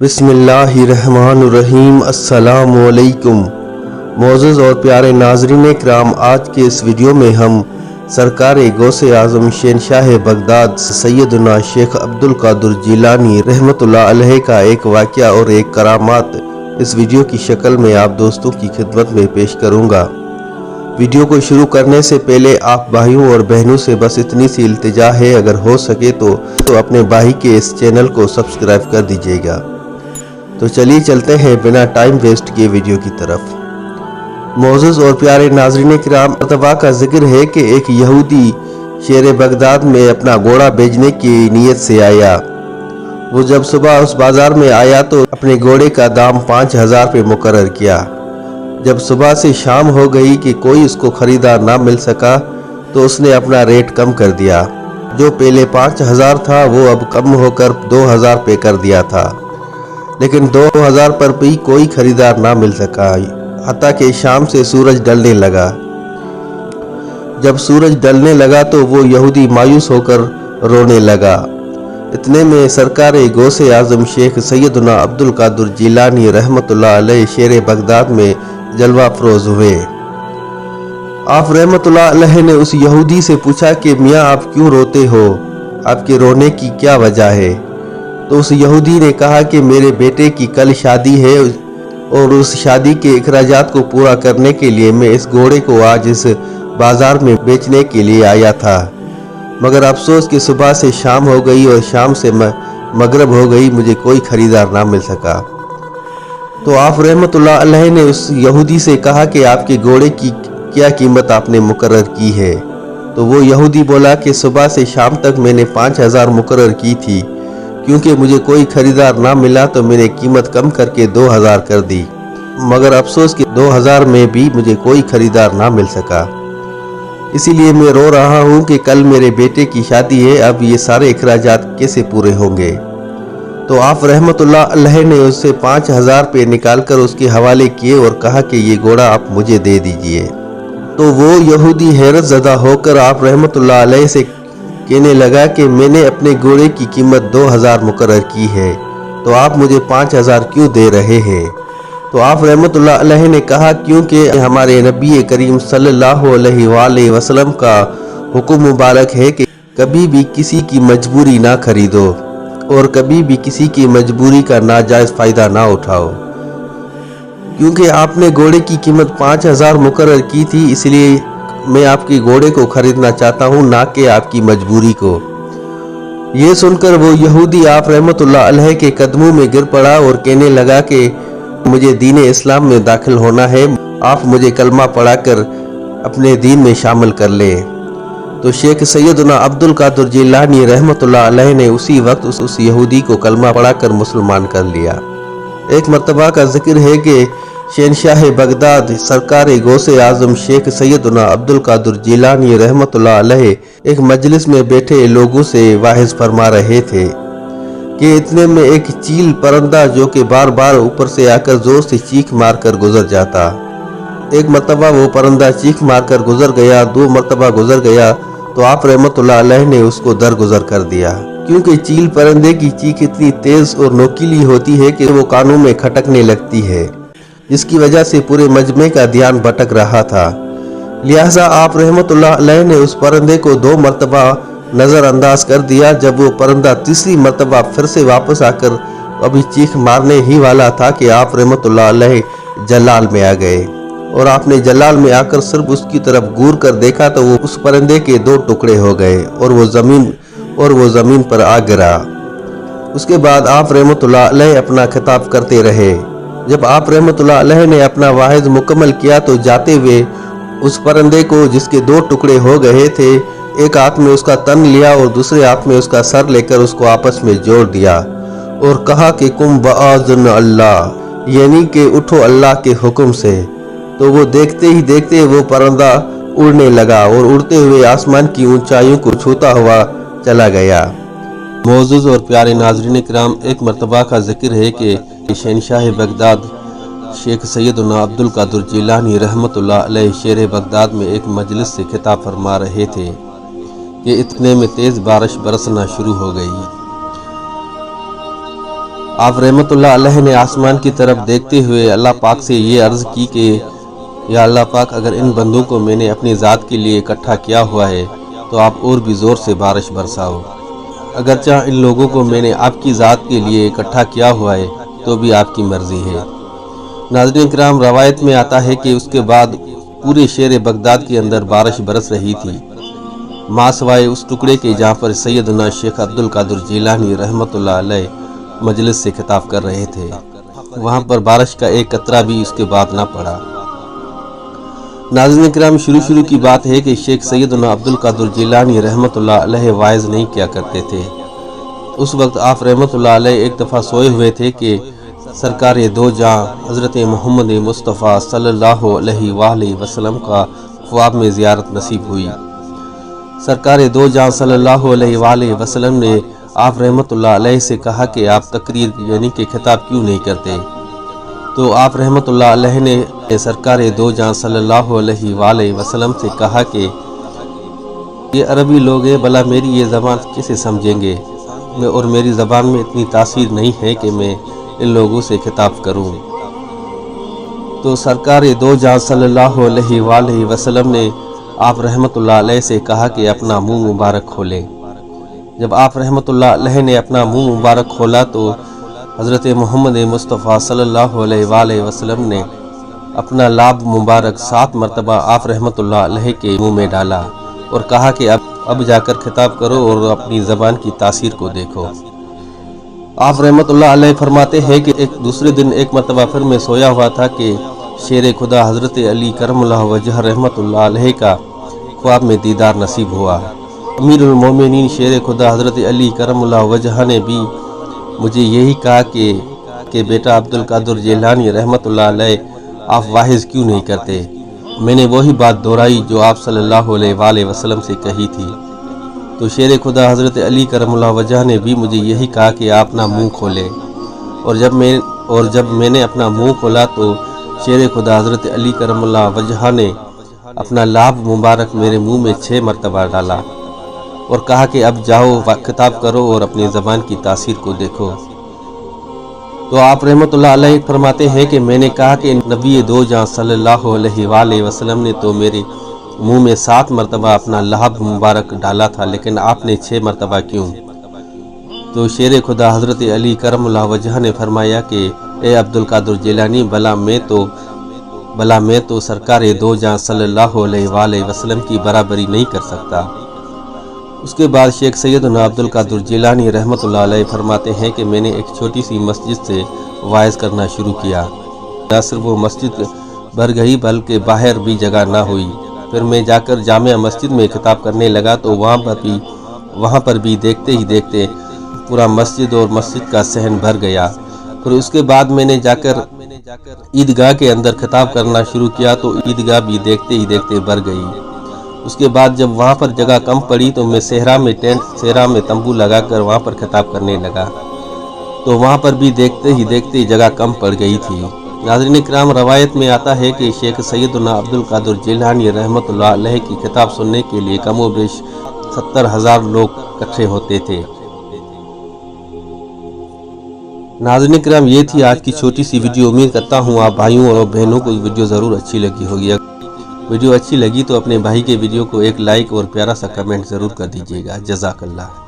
بسم اللہ الرحمن الرحیم۔ السلام علیکم معزز اور پیارے ناظرین کرام، آج کے اس ویڈیو میں ہم سرکار غوث اعظم شہنشاہ بغداد سیدنا شیخ عبدالقادر جیلانی رحمۃ اللہ علیہ کا ایک واقعہ اور ایک کرامات اس ویڈیو کی شکل میں آپ دوستوں کی خدمت میں پیش کروں گا۔ ویڈیو کو شروع کرنے سے پہلے آپ بھائیوں اور بہنوں سے بس اتنی سی التجا ہے، اگر ہو سکے تو اپنے بھائی کے اس چینل کو سبسکرائب کر دیجیے گا۔ تو چلیے چلتے ہیں بنا ٹائم ویسٹ کیے ویڈیو کی طرف۔ معزز اور پیارے ناظرین کرام، مرتبہ کا ذکر ہے کہ ایک یہودی شہر بغداد میں اپنا گھوڑا بیچنے کی نیت سے آیا۔ وہ جب صبح اس بازار میں آیا تو اپنے گھوڑے کا دام 5000 پہ مقرر کیا۔ جب صبح سے شام ہو گئی کہ کوئی اس کو خریدار نہ مل سکا تو اس نے اپنا ریٹ کم کر دیا۔ جو پہلے 5000 تھا وہ اب کم ہو کر 2000 پہ کر دیا تھا، لیکن 2000 پر بھی کوئی خریدار نہ مل سکا، حتیٰ کہ شام سے سورج ڈھلنے لگا۔ جب سورج ڈھلنے لگا تو وہ یہودی مایوس ہو کر رونے لگا۔ اتنے میں سرکار غوث اعظم شیخ سیدنا عبدالقادر جیلانی رحمۃ اللہ علیہ شہر بغداد میں جلوہ افروز ہوئے۔ آپ رحمۃ اللہ علیہ نے اس یہودی سے پوچھا کہ میاں آپ کیوں روتے ہو؟ آپ کے رونے کی کیا وجہ ہے؟ تو اس یہودی نے کہا کہ میرے بیٹے کی کل شادی ہے اور اس شادی کے اخراجات کو پورا کرنے کے لیے میں اس گھوڑے کو آج اس بازار میں بیچنے کے لیے آیا تھا، مگر افسوس کہ صبح سے شام ہو گئی اور شام سے مغرب ہو گئی، مجھے کوئی خریدار نہ مل سکا۔ تو آپ رحمۃ اللہ علیہ نے اس یہودی سے کہا کہ آپ کے گھوڑے کی کیا قیمت آپ نے مقرر کی ہے؟ تو وہ یہودی بولا کہ صبح سے شام تک میں نے 5000 مقرر کی تھی، کیونکہ مجھے کوئی خریدار نہ ملا تو میں نے قیمت کم کر کے 2000 کر دی، مگر افسوس کہ 2000 میں بھی مجھے کوئی خریدار نہ مل سکا، اسی لیے میں رو رہا ہوں کہ کل میرے بیٹے کی شادی ہے، اب یہ سارے اخراجات کیسے پورے ہوں گے؟ تو آپ رحمۃ اللہ علیہ نے اس سے 5000 پہ نکال کر اس کے حوالے کیے اور کہا کہ یہ گھوڑا آپ مجھے دے دیجئے۔ تو وہ یہودی حیرت زدہ ہو کر آپ رحمۃ اللہ علیہ سے کہنے لگا کہ میں نے اپنے گھوڑے کی قیمت 2000 مقرر کی ہے، تو آپ مجھے 5000 کیوں دے رہے ہیں؟ تو آپ رحمۃ اللہ علیہ نے کہا کیونکہ ہمارے نبی کریم صلی اللہ علیہ وآلہ وسلم کا حکم مبارک ہے کہ کبھی بھی کسی کی مجبوری نہ خریدو اور کبھی بھی کسی کی مجبوری کا ناجائز فائدہ نہ اٹھاؤ۔ کیونکہ آپ نے گھوڑے کی قیمت 5000 مقرر کی تھی، اس لیے میں آپ کے گھوڑے کو خریدنا چاہتا ہوں، نہ کہ آپ کی مجبوری کو۔ یہ سن کر وہ یہودی آپ رحمۃ اللہ علیہ کے قدموں میں گر پڑا اور کہنے لگا کہ مجھے دین اسلام میں داخل ہونا ہے، آپ مجھے کلمہ پڑھا کر اپنے دین میں شامل کر لیں۔ تو شیخ سیدنا عبدالقادر جیلانی رحمۃ اللہ علیہ نے اسی وقت اس یہودی کو کلمہ پڑھا کر مسلمان کر لیا۔ ایک مرتبہ کا ذکر ہے کہ شہنشاہ بغداد سرکار غوث اعظم شیخ سیدنا عبدالقادر جیلانی رحمۃ اللہ علیہ ایک مجلس میں بیٹھے لوگوں سے واعظ فرما رہے تھے کہ اتنے میں ایک چیل پرندہ جو کہ بار بار اوپر سے آ کر زور سے چیخ مار کر گزر جاتا، ایک مرتبہ وہ پرندہ چیخ مار کر گزر گیا، 2 مرتبہ گزر گیا تو آپ رحمۃ اللہ علیہ نے اس کو درگزر کر دیا، کیونکہ چیل پرندے کی چیخ اتنی تیز اور نوکیلی ہوتی ہے کہ وہ کانوں میں کھٹکنے لگتی ہے، جس کی وجہ سے پورے مجمع کا دھیان بھٹک رہا تھا۔ لہٰذا آپ رحمۃ اللہ علیہ نے اس پرندے کو 2 مرتبہ نظر انداز کر دیا۔ جب وہ پرندہ تیسری مرتبہ پھر سے واپس آ کر ابھی چیخ مارنے ہی والا تھا کہ آپ رحمۃ اللہ علیہ جلال میں آ گئے، اور آپ نے جلال میں آ کر صرف اس کی طرف گور کر دیکھا تو وہ اس پرندے کے 2 ٹکڑے ہو گئے اور وہ زمین پر آ گرا۔ اس کے بعد آپ رحمۃ اللہ علیہ اپنا خطاب کرتے رہے۔ جب آپ رحمۃ اللہ علیہ نے اپنا واعظ مکمل کیا تو جاتے ہوئے اس پرندے کو جس کے 2 ٹکڑے ہو گئے تھے، ایک ہاتھ میں اس کا تن لیا اور دوسرے ہاتھ میں اس کا سر لے کر اس کو آپس میں جوڑ دیا اور کہا کہ کم بآذن اللہ، یعنی کہ اٹھو اللہ کے حکم سے۔ تو وہ دیکھتے ہی دیکھتے وہ پرندہ اڑنے لگا اور اڑتے ہوئے آسمان کی اونچائیوں کو چھوتا ہوا چلا گیا۔ معزز اور پیارے ناظرین کرام، ایک مرتبہ کا ذکر ہے کہ شہنشاہ بغداد شیخ سیدنا عبدالقادر جیلانی رحمۃ اللہ علیہ شہر بغداد میں ایک مجلس سے خطاب فرما رہے تھے کہ اتنے میں تیز بارش برسنا شروع ہو گئی۔ آپ رحمت اللہ علیہ نے آسمان کی طرف دیکھتے ہوئے اللہ پاک سے یہ عرض کی کہ یا اللہ پاک، اگر ان بندوں کو میں نے اپنی ذات کے لیے اکٹھا کیا ہوا ہے تو آپ اور بھی زور سے بارش برساؤ، اگرچہ ان لوگوں کو میں نے آپ کی ذات کے لیے اکٹھا کیا ہوا ہے تو بھی آپ کی مرضی ہے۔ ناظرین کرام، روایت میں آتا ہے کہ اس کے بعد پورے شہر بغداد کے اندر بارش برس رہی تھی، ماں سوائے اس ٹکڑے کے جہاں پر سیدنا شیخ عبد القادر جیلانی رحمت اللہ علیہ مجلس سے خطاب کر رہے تھے، وہاں پر بارش کا ایک قطرہ بھی اس کے بعد نہ پڑا۔ ناظرین کرام، شروع کی بات ہے کہ شیخ سیدنا عبد القادر جیلانی رحمت اللہ علیہ وعظ نہیں کیا کرتے تھے۔ اس وقت آپ رحمت اللہ علیہ ایک دفعہ سوئے ہوئے تھے کہ سرکار دو جہاں حضرت محمد مصطفیٰ صلی اللہ علیہ وآلہ وسلم کا خواب میں زیارت نصیب ہوئی۔ سرکار دو جہاں صلی اللہ علیہ وآلہ وسلم نے آپ رحمت اللہ علیہ سے کہا کہ آپ تقریر یعنی کہ خطاب کیوں نہیں کرتے؟ تو آپ رحمت اللہ علیہ نے سرکار دو جہاں صلی اللہ علیہ وآلہ وسلم سے کہا کہ یہ عربی لوگ ہیں، بھلا میری یہ زبان کیسے سمجھیں گے، اور میری زبان میں اتنی تاثیر نہیں ہے کہ میں ان لوگوں سے خطاب کروں۔ تو سرکار دو جہاں صلی اللہ علیہ وآلہ وسلم نے آپ رحمت اللہ علیہ سے کہا کہ اپنا منہ مبارک کھولیں۔ جب آپ رحمت اللہ علیہ نے اپنا منہ مبارک کھولا تو حضرت محمد مصطفیٰ صلی اللہ علیہ وآلہ وسلم نے اپنا لاب مبارک 7 مرتبہ آپ رحمت اللہ علیہ کے منہ میں ڈالا اور کہا کہ اب جا کر خطاب کرو اور اپنی زبان کی تاثیر کو دیکھو۔ آپ رحمت اللہ علیہ فرماتے ہیں کہ ایک دوسرے دن ایک مرتبہ پھر میں سویا ہوا تھا کہ شیر خدا حضرت علی کرم اللہ وجہ رحمت اللہ علیہ کا خواب میں دیدار نصیب ہوا۔ امیر المومنین شیر خدا حضرت علی کرم اللہ وجہ نے بھی مجھے یہی کہا کہ بیٹا عبد القادر جیلانی رحمت اللہ علیہ، آپ واعظ کیوں نہیں کرتے؟ میں نے وہی بات دہرائی جو آپ صلی اللہ علیہ وآلہ وسلم سے کہی تھی۔ تو شیر خدا حضرت علی کرم اللہ وجہ نے بھی مجھے یہی کہا کہ آپ اپنا منہ کھولیں، اور جب میں نے اپنا منہ کھولا تو شیر خدا حضرت علی کرم اللہ وجہ نے اپنا لاب مبارک میرے منہ میں 6 مرتبہ ڈالا اور کہا کہ اب جاؤ خطاب کرو اور اپنی زبان کی تاثیر کو دیکھو۔ تو آپ رحمت اللہ علیہ فرماتے ہیں کہ میں نے کہا کہ نبی دو جہاں صلی اللہ علیہ وآلہ وسلم نے تو میرے منہ میں 7 مرتبہ اپنا لاب مبارک ڈالا تھا، لیکن آپ نے 6 مرتبہ کیوں؟ تو شیر خدا حضرت علی کرم اللہ وجہ نے فرمایا کہ اے عبد القادر جیلانی، بھلا میں تو سرکار دو جہاں صلی اللہ علیہ وآلہ وسلم کی برابری نہیں کر سکتا۔ اس کے بعد شیخ سیدنا عبد القادر جیلانی رحمت اللہ علیہ فرماتے ہیں کہ میں نے ایک چھوٹی سی مسجد سے وعظ کرنا شروع کیا، نہ صرف وہ مسجد بھر گئی بلکہ باہر بھی جگہ نہ ہوئی۔ پھر میں جا کر جامع مسجد میں خطاب کرنے لگا تو وہاں پر بھی دیکھتے ہی دیکھتے پورا مسجد اور مسجد کا صحن بھر گیا۔ پھر اس کے بعد میں نے جا کر عیدگاہ کے اندر خطاب کرنا شروع کیا تو عیدگاہ بھی دیکھتے ہی دیکھتے بھر گئی۔ اس کے بعد جب وہاں پر جگہ کم پڑی تو میں صحرا میں تمبو لگا کر وہاں پر خطاب کرنے لگا تو وہاں پر بھی دیکھتے ہی دیکھتے جگہ کم پڑ گئی تھی۔ ناظرین کرام، روایت میں آتا ہے کہ شیخ سیدنا عبد القادر جیلانی رحمت اللہ علیہ کی خطاب سننے کے لیے کم و بیش 70,000 لوگ اکٹھے ہوتے تھے۔ ناظرین کرام، یہ تھی آج کی چھوٹی سی ویڈیو۔ امید کرتا ہوں آپ بھائیوں اور بہنوں کو یہ ویڈیو ضرور اچھی لگی ہوگی۔ ویڈیو اچھی لگی تو اپنے بھائی کے ویڈیو کو ایک لائک اور پیارا سا کمنٹ ضرور کر دیجیے گا۔ جزاک اللہ۔